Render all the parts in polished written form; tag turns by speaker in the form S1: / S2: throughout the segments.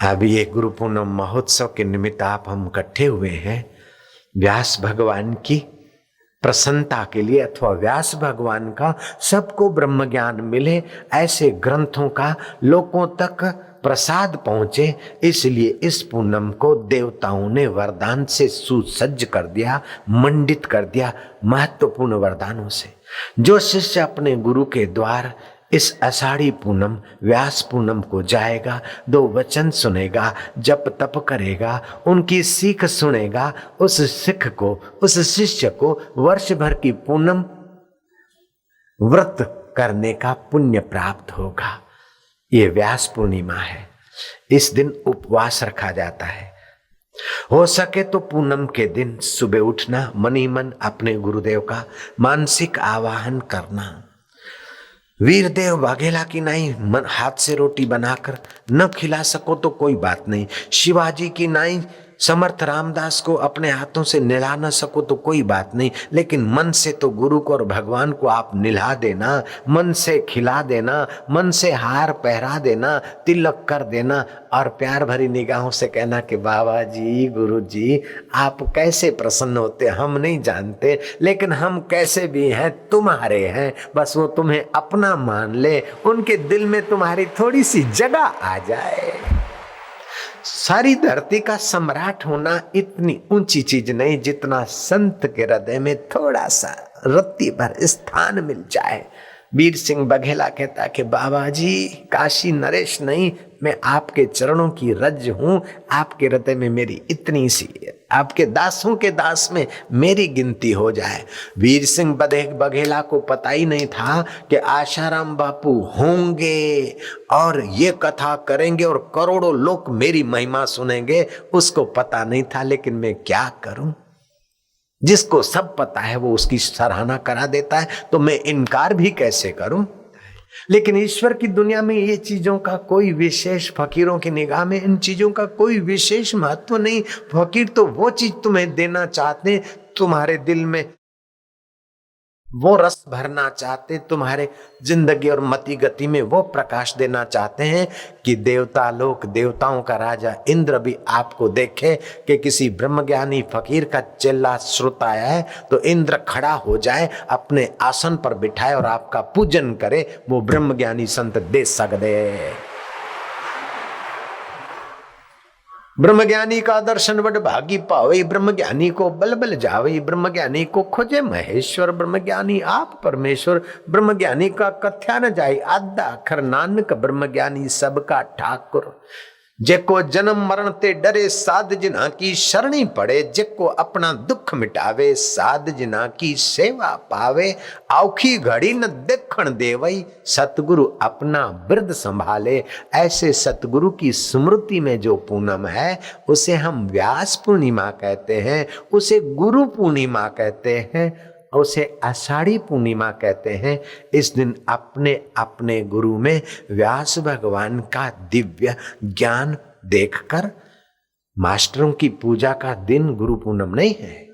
S1: अब ये गुरु पूर्णिमा महोत्सव के निमित्त आप हम इकट्ठे हुए हैं व्यास भगवान की प्रसन्नता के लिए, अथवा व्यास भगवान का सबको ब्रह्म ज्ञान मिले, ऐसे ग्रंथों का लोगों तक प्रसाद पहुंचे। इसलिए इस पूनम को देवताओं ने वरदान से सुसज्ज कर दिया, मंडित कर दिया महत्वपूर्ण वरदानों से। जो शिष्य अपने गुरु के द्वार इस आषाढ़ी पूनम व्यास पूनम को जाएगा, दो वचन सुनेगा, जप तप करेगा, उनकी सीख सुनेगा, उस सिख को, उस शिष्य को वर्ष भर की पूनम व्रत करने का पुण्य प्राप्त होगा। ये व्यास पूर्णिमा है। इस दिन उपवास रखा जाता है। हो सके तो पूनम के दिन सुबह उठना, मन ही मन अपने गुरुदेव का मानसिक आवाहन करना। वीरदेव वाघेला की नाई हाथ से रोटी बनाकर न खिला सको तो कोई बात नहीं, शिवाजी की नाई समर्थ रामदास को अपने हाथों से निला न सको तो कोई बात नहीं, लेकिन मन से तो गुरु को और भगवान को आप निला देना, मन से खिला देना, मन से हार पहरा देना, तिलक कर देना और प्यार भरी निगाहों से कहना कि बाबा जी, गुरु जी, आप कैसे प्रसन्न होते हम नहीं जानते, लेकिन हम कैसे भी हैं तुम्हारे हैं, बस वो तुम्हें अपना मान ले, उनके दिल में तुम्हारी थोड़ी सी जगह आ जाए। सारी धरती का सम्राट होना इतनी ऊंची चीज नहीं जितना संत के हृदय में थोड़ा सा रत्ती भर स्थान मिल जाए। वीर सिंह बघेला कहता कि बाबा जी, काशी नरेश नहीं, मैं आपके चरणों की रज हूं, आपके हृदय में मेरी इतनी सी, आपके दासों के दास में मेरी गिनती हो जाए। वीर सिंह बघेला को पता ही नहीं था कि आशाराम बापू होंगे और ये कथा करेंगे और करोड़ों लोग मेरी महिमा सुनेंगे, उसको पता नहीं था। लेकिन मैं क्या करूं, जिसको सब पता है वो उसकी सराहना करा देता है, तो मैं इनकार भी कैसे करूं। लेकिन ईश्वर की दुनिया में ये चीजों का कोई विशेष, फकीरों की निगाह में इन चीजों का कोई विशेष महत्व नहीं। फकीर तो वो चीज तुम्हें देना चाहते हैं, तुम्हारे दिल में वो रस भरना चाहते, तुम्हारे जिंदगी और मति गति में वो प्रकाश देना चाहते हैं कि देवता लोक, देवताओं का राजा इंद्र भी आपको देखे कि किसी ब्रह्मज्ञानी फकीर का चेला श्रोता है तो इंद्र खड़ा हो जाए, अपने आसन पर बिठाए और आपका पूजन करे। वो ब्रह्मज्ञानी संत दे सकते। ब्रह्मज्ञानी का दर्शन वड भागी पावे, ब्रह्मज्ञानी को बल बल जावे, ब्रह्मज्ञानी को खोजे महेश्वर, ब्रह्मज्ञानी आप परमेश्वर, ब्रह्मज्ञानी का कथ्या न जाए आधा अखर नानक, ब्रह्मज्ञानी सबका ठाकुर। जेको जन्म मरण ते डरे, साध जिना की शरणी पड़े, जेको अपना दुख मिटावे, साध जिना की सेवा पावे, औखी घड़ी न देखण देवई, सतगुरु अपना बिरद संभाले। ऐसे सतगुरु की स्मृति में जो पूनम है उसे हम व्यास पूर्णिमा कहते हैं, उसे गुरु पूर्णिमा कहते हैं, उसे आषाढ़ी पूर्णिमा कहते हैं। इस दिन अपने अपने गुरु में व्यास भगवान का दिव्य ज्ञान देखकर, मास्टरों की पूजा का दिन गुरु पूनम नहीं है,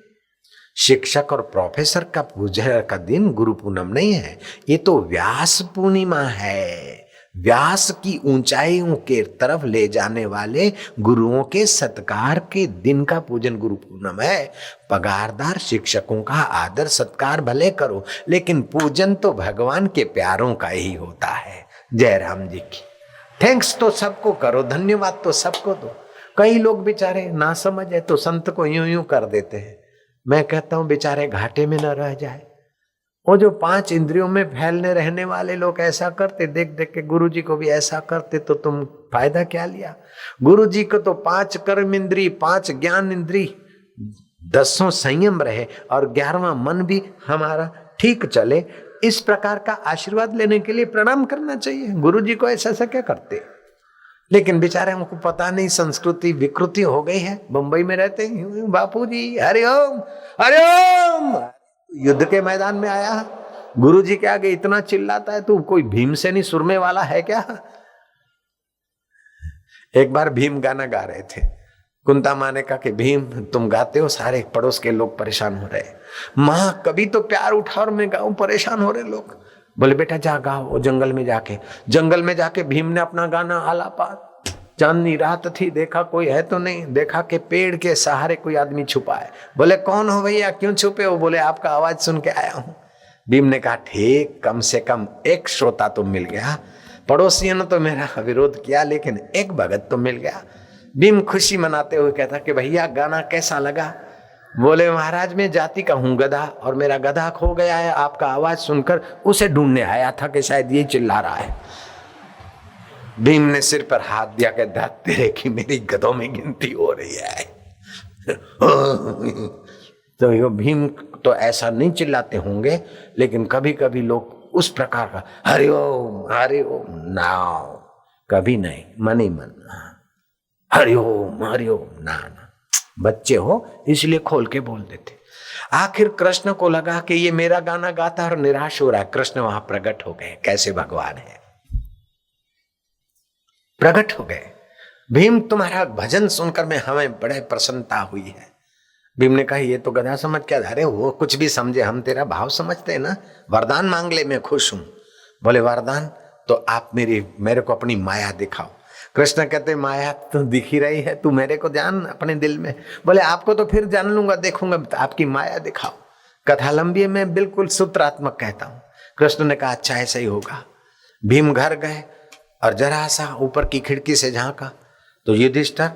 S1: शिक्षक और प्रोफेसर का पूजा का दिन गुरु पूनम नहीं है, ये तो व्यास पूर्णिमा है। व्यास की ऊंचाइयों के तरफ ले जाने वाले गुरुओं के सत्कार के दिन का पूजन गुरु पूनम है। पगारदार शिक्षकों का आदर सत्कार भले करो, लेकिन पूजन तो भगवान के प्यारों का ही होता है। जय राम जी की। थैंक्स तो सबको करो, धन्यवाद तो सबको दो। कई लोग बेचारे ना समझ है तो संत को यूं यूं कर देते हैं। मैं कहता हूं बेचारे घाटे में न रह जाए। वो जो 5 इंद्रियों में फैलने रहने वाले लोग ऐसा करते, देख देख के गुरु जी को भी ऐसा करते तो तुम फायदा क्या लिया। गुरु जी को तो 5 कर्म इंद्री, 5 ज्ञान इंद्री, 10 संयम रहे और 11वां मन भी हमारा ठीक चले। इस प्रकार का आशीर्वाद लेने के लिए प्रणाम करना चाहिए। गुरु जी को ऐसा क्या करते, लेकिन बेचारे हमको पता नहीं, संस्कृति विकृति हो गई है। मुंबई में रहते हैं, बापू जी हरिओम हरिओम, युद्ध के मैदान में आया, गुरु जी के आगे इतना चिल्लाता है, तू कोई भीमसेनी सुरमे वाला है क्या। एक बार भीम गाना गा रहे थे, कुंता माँ ने कहा कि भीम तुम गाते हो, सारे पड़ोस के लोग परेशान हो रहे। माँ कभी तो प्यार उठा और मैं गाऊं, परेशान हो रहे लोग। बोले बेटा जा गाओ। जंगल में जाके भीम ने अपना गाना आलापा चांदनी रात थी, देखा कोई है तो नहीं, देखा कि पेड़ के सहारे कोई आदमी छुपा है। बोले कौन हो भैया, क्यों छुपे हो? बोले आपका आवाज सुन के आया हूं। भीम ने कहा ठीक, कम से कम एक श्रोता तो मिल गया। पड़ोसियों ने तो मेरा विरोध किया लेकिन एक भगत तो मिल गया। भीम खुशी मनाते हुए कहता कि भैया गाना कैसा लगा? बोले महाराज मैं जाति का हूं गधा, और मेरा गधा खो गया है, आपका आवाज सुनकर उसे ढूंढने आया था कि शायद ये चिल्ला रहा है। भीम ने सिर पर हाथ दिया कि तेरे की मेरी गधों में गिनती हो रही है। तो यो भीम तो ऐसा नहीं चिल्लाते होंगे, लेकिन कभी कभी लोग उस प्रकार का हरिओम नाम कभी नहीं, मन ही मन हरिओम ना। बच्चे हो इसलिए खोल के बोल देते। आखिर कृष्ण को लगा कि ये मेरा गाना गाता और निराश हो रहा है। कृष्ण वहां प्रकट हो गए, कैसे भगवान है, प्रकट हो गए। भीम तुम्हारा भजन सुनकर मैं हमें बड़े प्रसन्नता हुई है। भीम ने कहा ये तो गधा समझ क्या, अरे वो कुछ भी समझे, हम तेरा भाव समझते हैं ना। वरदान मांग ले, मैं खुश हूं। बोले वरदान तो आप मेरे को अपनी माया दिखाओ। कृष्ण कहते माया तो दिख ही रही है, तू मेरे को जान अपने दिल में। बोले आपको तो फिर जान लूंगा, देखूंगा, आपकी माया दिखाओ। कथा लंबी है, मैं बिल्कुल सूत्रात्मक कहता हूं। कृष्ण ने कहा अच्छा ऐसा ही होगा। भीम घर गए और जरा सा ऊपर की खिड़की से झांका तो युधिष्ठिर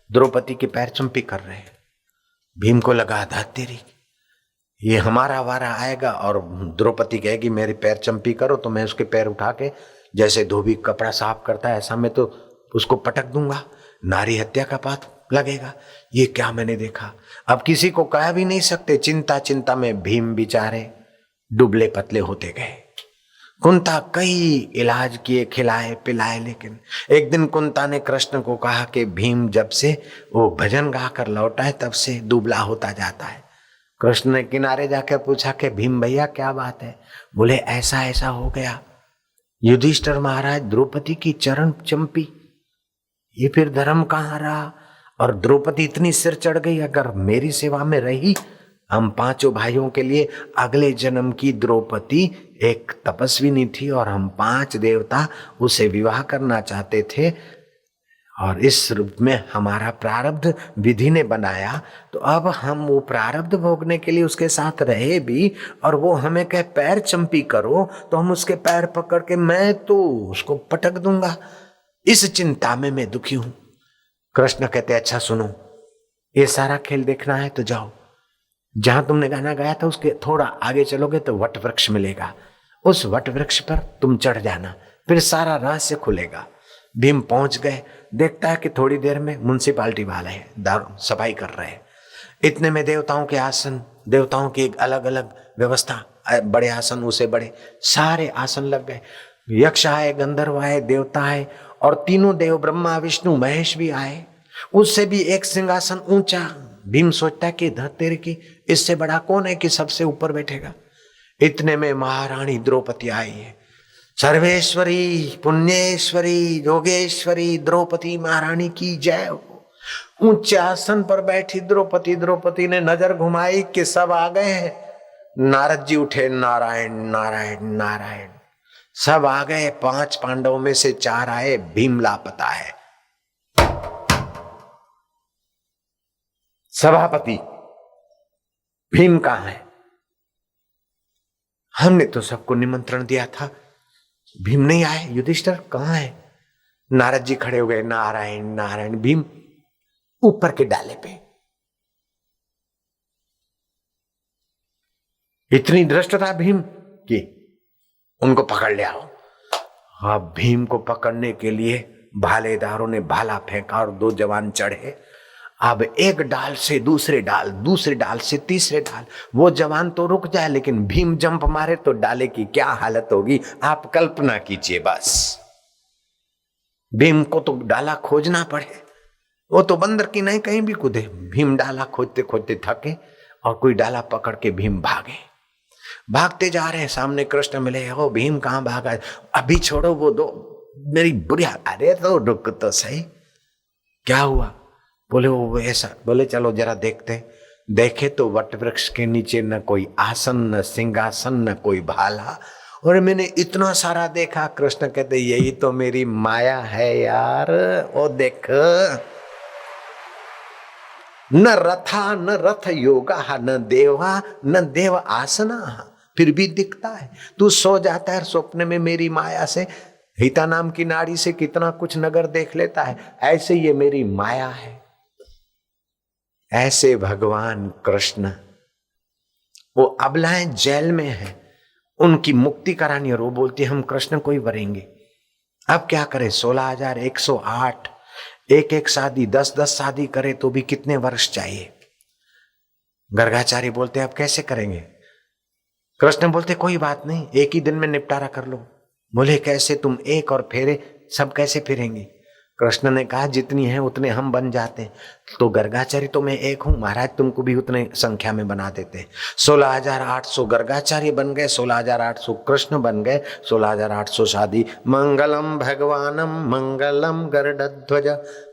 S1: द्रौपदी के पैर चंपी कर रहे हैं। भीम को लगा तेरी ये हमारा वारा आएगा और द्रौपदी कहेगी मेरे पैर चंपी करो, तो मैं उसके पैर उठा के जैसे धोबी कपड़ा साफ करता है ऐसा मैं तो उसको पटक दूंगा, नारी हत्या का पाप लगेगा। ये क्या मैंने देखा। अब किसी को कह भी नहीं सकते। चिंता चिंता में भीम बेचारे दुबले पतले होते गए। कुंता कई इलाज किए, खिलाए पिलाए, लेकिन एक दिन कुंता ने कृष्ण को कहा कि भीम जब से वो भजन गाकर लौटा है तब से दुबला होता जाता है। कृष्ण ने किनारे जाकर पूछा कि भीम भैया क्या बात है? बोले ऐसा ऐसा हो गया, युधिष्ठिर महाराज द्रौपदी की चरण चंपी, ये फिर धर्म कहाँ रहा? और द्रौपदी इतनी सिर चढ़ गई, अगर मेरी सेवा में रही, हम पांचों भाइयों के लिए अगले जन्म की द्रौपदी एक तपस्विनी थी और हम 5 देवता उसे विवाह करना चाहते थे, और इस रूप में हमारा प्रारब्ध विधि ने बनाया, तो अब हम वो प्रारब्ध भोगने के लिए उसके साथ रहे भी, और वो हमें कहे पैर चंपी करो तो हम उसके पैर पकड़ के मैं तो उसको पटक दूंगा। इस चिंता में मैं दुखी हूं। कृष्ण कहते अच्छा सुनो, ये सारा खेल देखना है तो जाओ, जहां तुमने गाना गाया था उसके थोड़ा आगे चलोगे तो वट वृक्ष मिलेगा, उस वट वृक्ष पर तुम चढ़ जाना, फिर सारा रहस्य खुलेगा। भीम पहुंच गए, देखता है कि थोड़ी देर में म्युनिसिपालिटी वाले दारू सफाई कर रहे हैं। इतने में देवताओं के आसन, देवताओं की एक अलग अलग व्यवस्था, बड़े आसन उसे बड़े सारे आसन लग गए। यक्ष आए, गंधर्व आए, देवता आए, और तीनों देव ब्रह्मा विष्णु महेश भी आए। उससे भी एक सिंहासन ऊंचा। भीम सोचता है कि धरती की इससे बड़ा कौन है कि सबसे ऊपर बैठेगा। इतने में महारानी द्रौपदी आई है। सर्वेश्वरी पुण्येश्वरी योगेश्वरी द्रौपदी महारानी की जय हो। ऊंचे आसन पर बैठी द्रौपदी ने नजर घुमाई कि सब आ गए हैं। नारद जी उठे, नारायण नारायण नारायण। सब आ गए। 5 पांडवों में से 4 आए, भीम लापता है। सभापति भीम कहां है? हमने तो सबको निमंत्रण दिया था, भीम नहीं आए। युधिष्ठिर कहां है? नारद जी खड़े हो गए, नारायण नारायण। भीम ऊपर के डाले पे। इतनी धृष्टता भीम की उनको पकड़ ले आओ। अब भीम को पकड़ने के लिए भालेदारों ने भाला फेंका और 2 जवान चढ़े। अब एक डाल से दूसरे डाल से तीसरे डाल। वो जवान तो रुक जाए, लेकिन भीम जंप मारे तो डाले की क्या हालत होगी आप कल्पना कीजिए। बस भीम को तो डाला खोजना पड़े। वो तो बंदर की नहीं कहीं भी कूदे। भीम डाला खोजते खोजते थके और कोई डाला पकड़ के भीम भागते जा रहे हैं। सामने कृष्ण मिले। ओ भीम कहाँ भागा? अभी छोड़ो वो दो, मेरी बुरी। अरे तो रुक तो सही, क्या हुआ? बोले वो ऐसा। बोले चलो जरा देखते। देखे तो वट वृक्ष के नीचे न कोई आसन, न सिंहासन, न कोई भाला, और मैंने इतना सारा देखा। कृष्ण कहते यही तो मेरी माया है यार, वो देख, न रथा न रथ योगा न देवा न देव आसना, फिर भी दिखता है। तू सो जाता है स्वप्न में मेरी माया से, हिता नाम की नाड़ी से कितना कुछ नगर देख लेता है। ऐसे ये मेरी माया है। ऐसे भगवान कृष्ण, वो अबलाएं जेल में है, उनकी मुक्ति करानी है। वो बोलती है हम कृष्ण को ही वरेंगे। अब क्या करें, 16,108, एक एक शादी, 10-10 शादी करे तो भी कितने वर्ष चाहिए। गर्गाचार्य बोलते अब कैसे करेंगे। कृष्ण बोलते कोई बात नहीं, एक ही दिन में निपटारा कर लो। बोले कैसे, तुम एक और फेरे सब कैसे फिरेंगे। कृष्ण ने कहा जितनी है उतने हम बन जाते। तो गर्गाचार्य तो मैं एक हूं महाराज, तुमको भी उतने संख्या में बना देते। 16,800 गर्गाचार्य बन गए, 16,800 कृष्ण बन गए, 16,800 शादी। मंगलम भगवानम मंगलम गरुड़ध्वज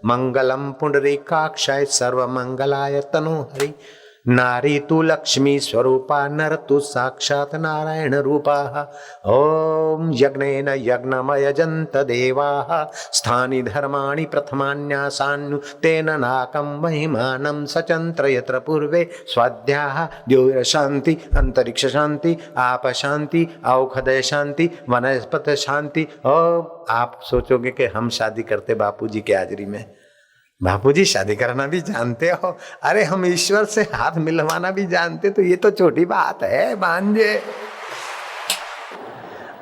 S1: मंगलम पुंडरीकाक्षाय सर्व मंगलाय तनोहरि। नारी तु लक्ष्मी स्वरूपा नर तु साक्षात नारायण रूपा। ओम यज्ञेन यज्ञमयजन्त देवाः स्थानि धर्माणि प्रथमान्यासान्नु तेन नाकं महिमानं सचंत्र यत्र पूर्वे स्वाध्याः द्योर शांति अंतरिक्ष शांति आप शांति औषधय शांति वनस्पति शांति। आप सोचोगे कि हम शादी करते बापूजी की हाजिरी में। बापूजी शादी करना भी जानते हो, अरे हम ईश्वर से हाथ मिलवाना भी जानते, तो ये तो छोटी बात है भांजे।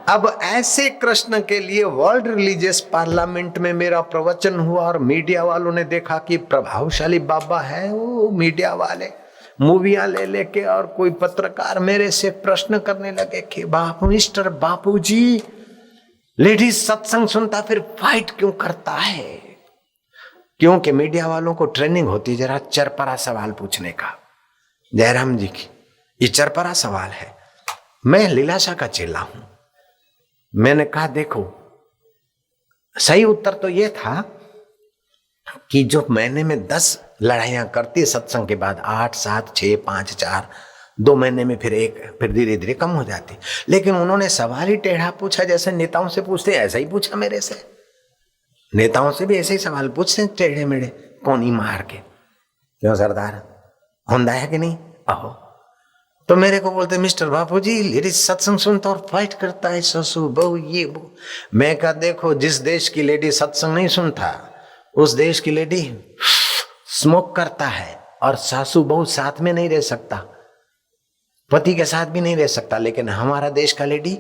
S1: अब ऐसे कृष्ण के लिए वर्ल्ड रिलीजियस पार्लियामेंट में मेरा प्रवचन हुआ और मीडिया वालों ने देखा कि प्रभावशाली बाबा है वो। मीडिया वाले मूवियां ले लेके, और कोई पत्रकार मेरे से प्रश्न करने लगे कि मिस्टर बापूजी, लेडीज सत्संग सुनता फिर फाइट क्यों करता है। क्योंकि मीडिया वालों को ट्रेनिंग होती है जरा चरपरा सवाल पूछने का। जयराम जी की ये चरपरा सवाल है। मैं लीलाशाह का चेला हूं। मैंने कहा देखो, सही उत्तर तो यह था कि जो महीने में 10 लड़ाइयां करती है सत्संग के बाद, 8, 7, 6, 5, 4, 2 महीने में फिर एक, फिर धीरे धीरे कम हो जाती। लेकिन उन्होंने सवाल ही टेढ़ा पूछा, जैसे नेताओं से पूछते ऐसा ही पूछा मेरे से। नेताओं से भी ऐसे ही सवाल पूछते हैं टेढ़े मेढ़े, कोनी मार के। क्यों सरदार, होंदा है कि नहीं। आहो, तो मेरे को बोलते मिस्टर बापूजी लेडीज सत्संग सुनता और फाइट करता है, ससुर बहू ये वो। मैं कहा देखो, जिस देश की लेडी सत्संग नहीं सुनता उस देश की लेडी स्मोक करता है, और सासू बहू साथ में नहीं रह सकता, पति के साथ भी नहीं रह सकता। लेकिन हमारा देश का लेडी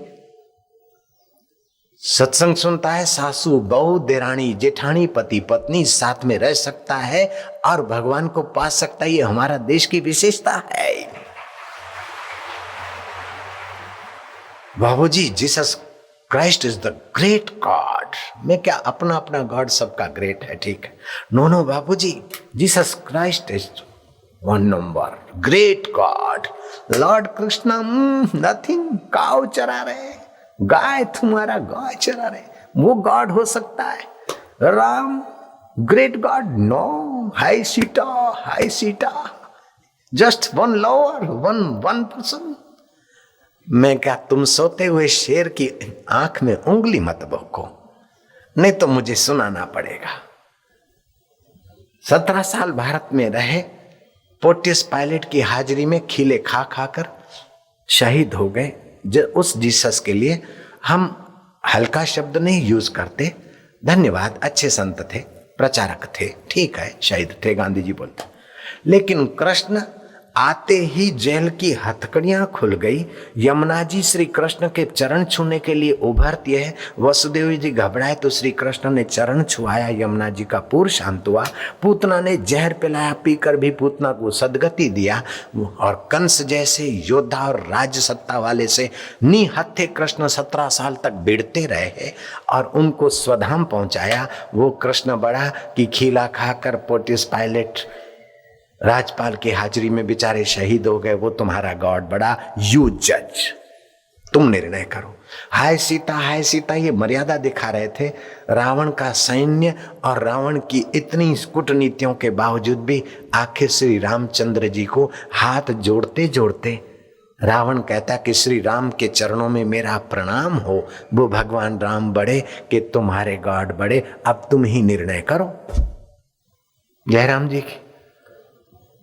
S1: सत्संग सुनता है, सासू बहू देरानी जेठानी पति पत्नी साथ में रह सकता है और भगवान को पा सकता है। ये हमारा देश की विशेषता है। बाबूजी Jesus Christ is the great God. मैं क्या, अपना अपना गॉड सबका ग्रेट है, ठीक है। नो बाबूजी, Jesus Christ is 1 number great God. Lord Krishna nothing, cow चरा रहे, गाय तुम्हारा गाय चरा रहे, वो गॉड हो सकता है। Ram great God, no. Hi Sita just 1 lover, one person. मैं क्या, तुम सोते हुए शेर की आंख में उंगली मत भोंको, नहीं तो मुझे सुनाना पड़ेगा। 17 साल भारत में रहे, पोर्टियस पायलट की हाजिरी में खिले खा खाकर शहीद हो गए। उस जीसस के लिए हम हल्का शब्द नहीं यूज करते। धन्यवाद, अच्छे संत थे, प्रचारक थे, ठीक है, शहीद थे, गांधी जी बोलते। लेकिन कृष्ण आते ही जेल की हथकड़ियां खुल गई। यमुना जी श्री कृष्ण के चरण छूने के लिए उभरती है। वसुदेव जी घबराए तो श्री कृष्ण ने चरण छुआया, यमुना जी का पूर शांत हुआ। पूतना ने जहर पिलाया, पीकर भी पूतना को सदगति दिया। और कंस जैसे योद्धा और राज्य सत्ता वाले से निहत्थे कृष्ण 17 साल तक भिड़ते रहे और उनको स्वधाम पहुंचाया। वो कृष्ण बड़ा कि खीला खाकर पोर्टियस पायलट राजपाल की हाजिरी में बेचारे शहीद हो गए। वो तुम्हारा गॉड बड़ा, यू जज, तुम निर्णय करो। हाय सीता ये मर्यादा दिखा रहे थे। रावण का सैन्य और रावण की इतनी कूटनीतियों के बावजूद भी आखिर श्री रामचंद्र जी को हाथ जोड़ते जोड़ते रावण कहता कि श्री राम के चरणों में मेरा प्रणाम हो। वो भगवान राम बड़े कि तुम्हारे गॉड बड़े, अब तुम ही निर्णय करो। जयराम जी की,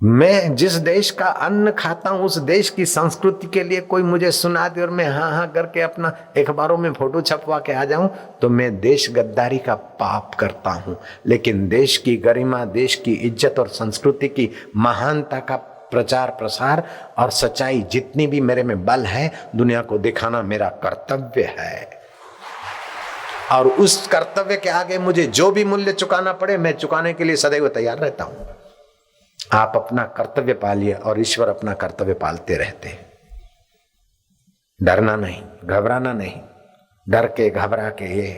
S1: मैं जिस देश का अन्न खाता हूं उस देश की संस्कृति के लिए कोई मुझे सुना दे और मैं हाँ हाँ करके अपना अखबारों में फोटो छपवा के आ जाऊं तो मैं देश गद्दारी का पाप करता हूं। लेकिन देश की गरिमा, देश की इज्जत और संस्कृति की महानता का प्रचार प्रसार और सच्चाई जितनी भी मेरे में बल है, दुनिया को दिखाना मेरा कर्तव्य है। और उस कर्तव्य के आगे मुझे जो भी मूल्य चुकाना पड़े मैं चुकाने के लिए सदैव तैयार रहता हूं। आप अपना कर्तव्य पालिए और ईश्वर अपना कर्तव्य पालते रहते हैं। डरना नहीं, घबराना नहीं। डर के घबरा के ये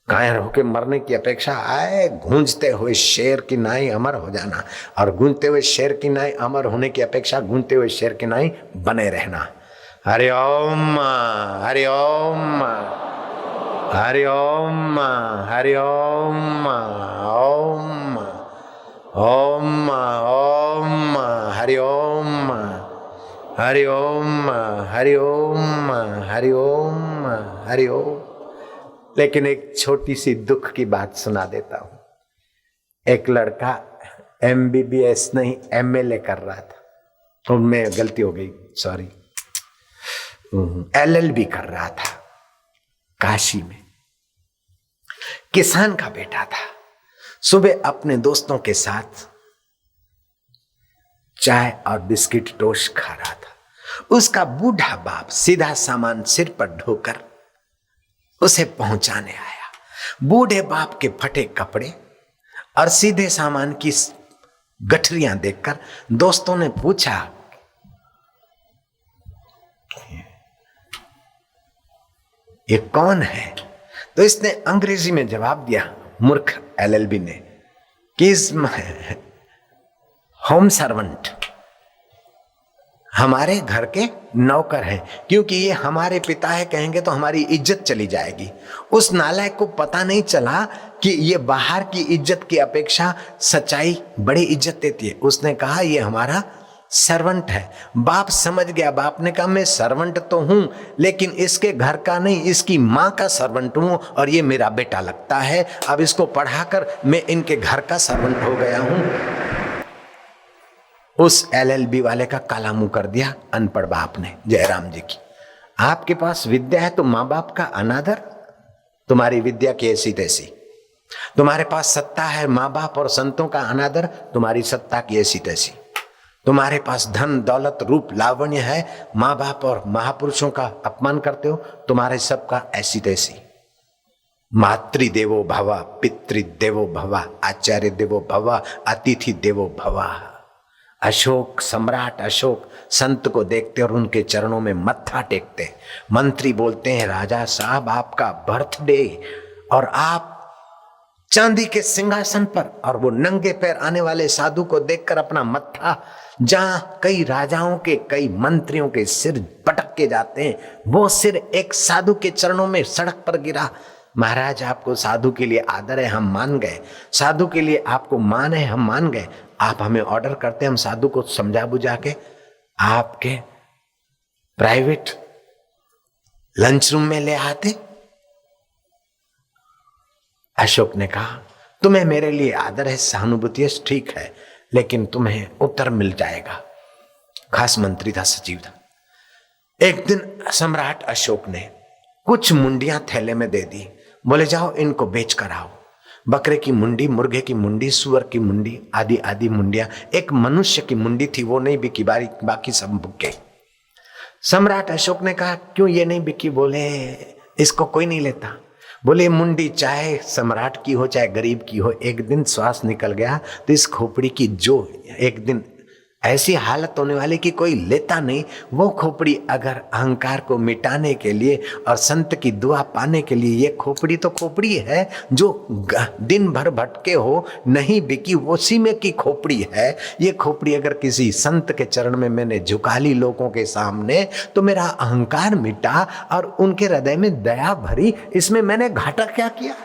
S1: कायर होके मरने की अपेक्षा आए गूंजते हुए शेर की नाई अमर हो जाना, और गूंजते हुए शेर की नाई अमर होने की अपेक्षा गूंजते हुए शेर की नाई बने रहना। हरि ओम, हरि ओम, हरि ओम, हरि ओम, ओम ओम, ओम, हरि ओम, हरि ओम, हरि ओम, हरि ओम, हरि ओम। लेकिन एक छोटी सी दुख की बात सुना देता हूं। एक लड़का MBBS नहीं MLA कर रहा था, तो मैं गलती हो गई, सॉरी, LLB कर रहा था काशी में। किसान का बेटा था। सुबह अपने दोस्तों के साथ चाय और बिस्किट टोस्ट खा रहा था। उसका बूढ़ा बाप सीधा सामान सिर पर ढोकर उसे पहुंचाने आया। बूढ़े बाप के फटे कपड़े और सीधे सामान की गठरियां देखकर दोस्तों ने पूछा, ये कौन है? तो इसने अंग्रेजी में जवाब दिया, मूर्ख LLB ने, कि होम सर्वेंट, हमारे घर के नौकर हैं, क्योंकि ये हमारे पिता है कहेंगे तो हमारी इज्जत चली जाएगी। उस नालायक को पता नहीं चला कि ये बाहर की इज्जत की अपेक्षा सच्चाई बड़ी इज्जत देती है। उसने कहा ये हमारा सर्वेंट है। बाप समझ गया। बाप ने कहा मैं सर्वेंट तो हूं, लेकिन इसके घर का नहीं, इसकी मां का सर्वेंट हूं, और ये मेरा बेटा लगता है। अब इसको पढ़ाकर मैं इनके घर का सर्वेंट हो गया हूं। उस LLB वाले का काला मुंह कर दिया अनपढ़ बाप ने। जयराम जी की, आपके पास विद्या है तो मां बाप का अनादर, तुम्हारी विद्या की ऐसी तैसी। तुम्हारे पास सत्ता है, मां बाप और संतों का अनादर, तुम्हारी सत्ता की ऐसी तैसी। तुम्हारे पास धन दौलत रूप लावण्य है, मां बाप और महापुरुषों का अपमान करते हो, तुम्हारे सबका ऐसी तैसी। मातृदेवो भव, पितृदेवो भव, आचार्य देवो भव, अतिथि देवो भव। अशोक, सम्राट अशोक संत को देखते और उनके चरणों में मत्था टेकते। मंत्री बोलते हैं, राजा साहब आपका बर्थडे, और आप चांदी के सिंहासन पर, और वो नंगे पैर आने वाले साधु को देखकर अपना मत्था, जहां कई राजाओं के कई मंत्रियों के सिर पटक के जाते हैं, वो सिर एक साधु के चरणों में सड़क पर गिरा। महाराज आपको साधु के लिए आदर है, हम मान गए। साधु के लिए आपको मान है, हम मान गए। आप हमें ऑर्डर करते, हम साधु को समझा बुझा के आपके प्राइवेट लंच रूम में ले आते। अशोक ने कहा, तुम्हें मेरे लिए आदर है, सहानुभूति है, ठीक है, लेकिन तुम्हें उत्तर मिल जाएगा। खास मंत्री था, सचिव था। एक दिन सम्राट अशोक ने कुछ मुंडियां थैले में दे दी। बोले जाओ इनको बेच कर आओ। बकरे की मुंडी, मुर्गे की मुंडी, सुअर की मुंडी, आदि आदि मुंडियां। एक मनुष्य की मुंडी थी, वो नहीं बिकी, बाकी सब बिके। सम्राट अशोक ने कहा, क्यों ये नहीं बिकी? बोले इसको कोई नहीं लेता। बोले मुंडी चाहे सम्राट की हो चाहे गरीब की हो, एक दिन श्वास निकल गया तो इस खोपड़ी की जो एक दिन ऐसी हालत होने वाली कि कोई लेता नहीं, वो खोपड़ी अगर अहंकार को मिटाने के लिए और संत की दुआ पाने के लिए, ये खोपड़ी तो खोपड़ी है जो दिन भर भटके हो, नहीं बिकी, वो सीमे की खोपड़ी है। ये खोपड़ी अगर किसी संत के चरण में मैंने झुका ली लोगों के सामने, तो मेरा अहंकार मिटा और उनके हृदय में दया भरी। इसमें मैंने घाटा क्या किया?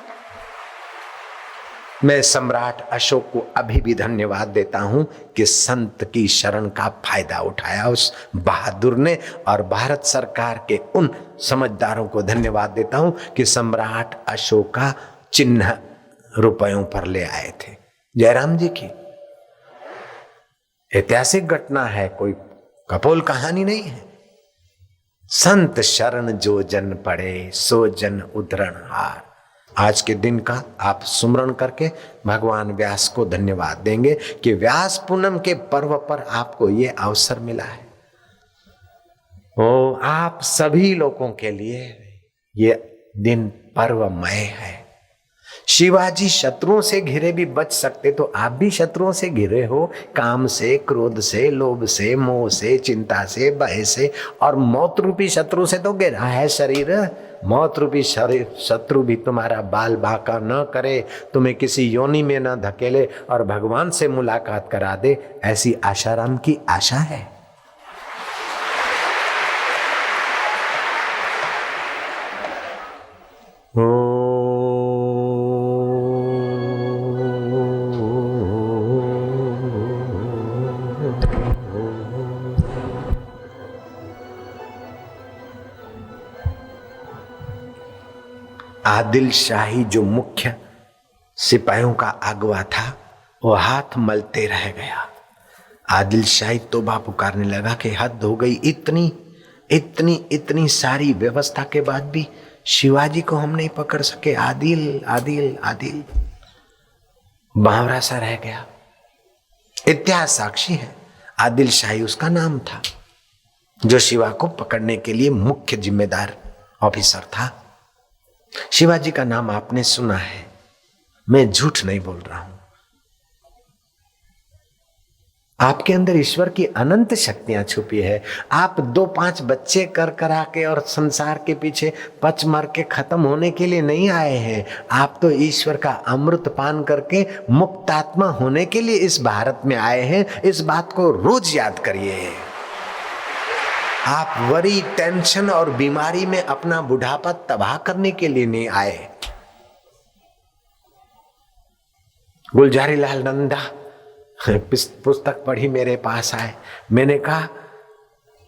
S1: मैं सम्राट अशोक को अभी भी धन्यवाद देता हूं कि संत की शरण का फायदा उठाया उस बहादुर ने, और भारत सरकार के उन समझदारों को धन्यवाद देता हूं कि सम्राट अशोक का चिन्ह रुपयों पर ले आए थे। जयराम जी की ऐतिहासिक घटना है, कोई कपोल कहानी नहीं है। संत शरण जो जन पड़े सो जन उद्धरण हार। आज के दिन का आप सुमरण करके भगवान व्यास को धन्यवाद देंगे कि व्यास पूनम के पर्व पर आपको ये अवसर मिला है। ओ आप सभी लोगों के लिए ये दिन पर्वमय है। शिवाजी शत्रुओं से घिरे भी बच सकते, तो आप भी शत्रुओं से घिरे हो, काम से, क्रोध से, लोभ से, मोह से, चिंता से, भय से, और मौत रूपी शत्रु से तो घिरा है शरीर। मौत रूपी शरीर शत्रु भी तुम्हारा बाल बांका न करे, तुम्हें किसी योनि में न धकेले और भगवान से मुलाकात करा दे, ऐसी आशाराम की आशा है। आदिल शाही जो मुख्य सिपाहियों का अगवा था, वो हाथ मलते रह गया। आदिल शाही तौबा पुकारने लगा कि हद हो गई, इतनी इतनी इतनी सारी व्यवस्था के बाद भी शिवाजी को हम नहीं पकड़ सके। आदिल आदिल आदिल बावरा सा रह गया। इतिहास साक्षी है, आदिल शाही उसका नाम था, जो शिवा को पकड़ने के लिए मुख्य जिम्मेदार ऑफिसर था। शिवाजी का नाम आपने सुना है, मैं झूठ नहीं बोल रहा हूं। आपके अंदर ईश्वर की अनंत शक्तियां छुपी है। आप 2-5 बच्चे कर करा के और संसार के पीछे पच मार के खत्म होने के लिए नहीं आए हैं। आप तो ईश्वर का अमृत पान करके मुक्तात्मा होने के लिए इस भारत में आए हैं। इस बात को रोज याद करिए। आप वरी, टेंशन और बीमारी में अपना बुढ़ापा तबाह करने के लिए नहीं आए। गुलजारी लाल नंदा पुस्तक पढ़ी, मेरे पास आए। मैंने कहा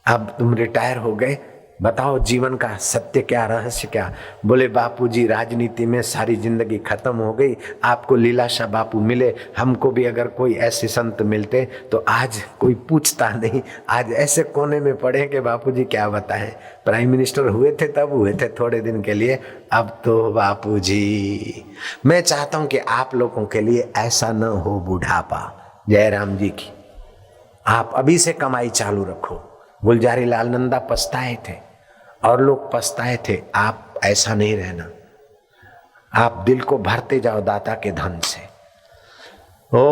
S1: अब तुम रिटायर हो गए, बताओ जीवन का सत्य क्या, रहस्य क्या। बोले बापूजी राजनीति में सारी जिंदगी खत्म हो गई, आपको लीलाशाह बापू मिले, हमको भी अगर कोई ऐसे संत मिलते तो आज कोई पूछता नहीं। आज ऐसे कोने में पड़े कि बापूजी क्या बताएं, प्राइम मिनिस्टर हुए थे तब हुए थे थोड़े दिन के लिए, अब तो बापूजी। मैं चाहता हूं कि आप लोगों के लिए ऐसा न हो बुढ़ापा। जयराम जी की आप अभी से कमाई चालू रखो। गुलजारी लाल नंदा पछताए थे और लोग पछताए थे, आप ऐसा नहीं रहना। आप दिल को भरते जाओ दाता के धन से। ओ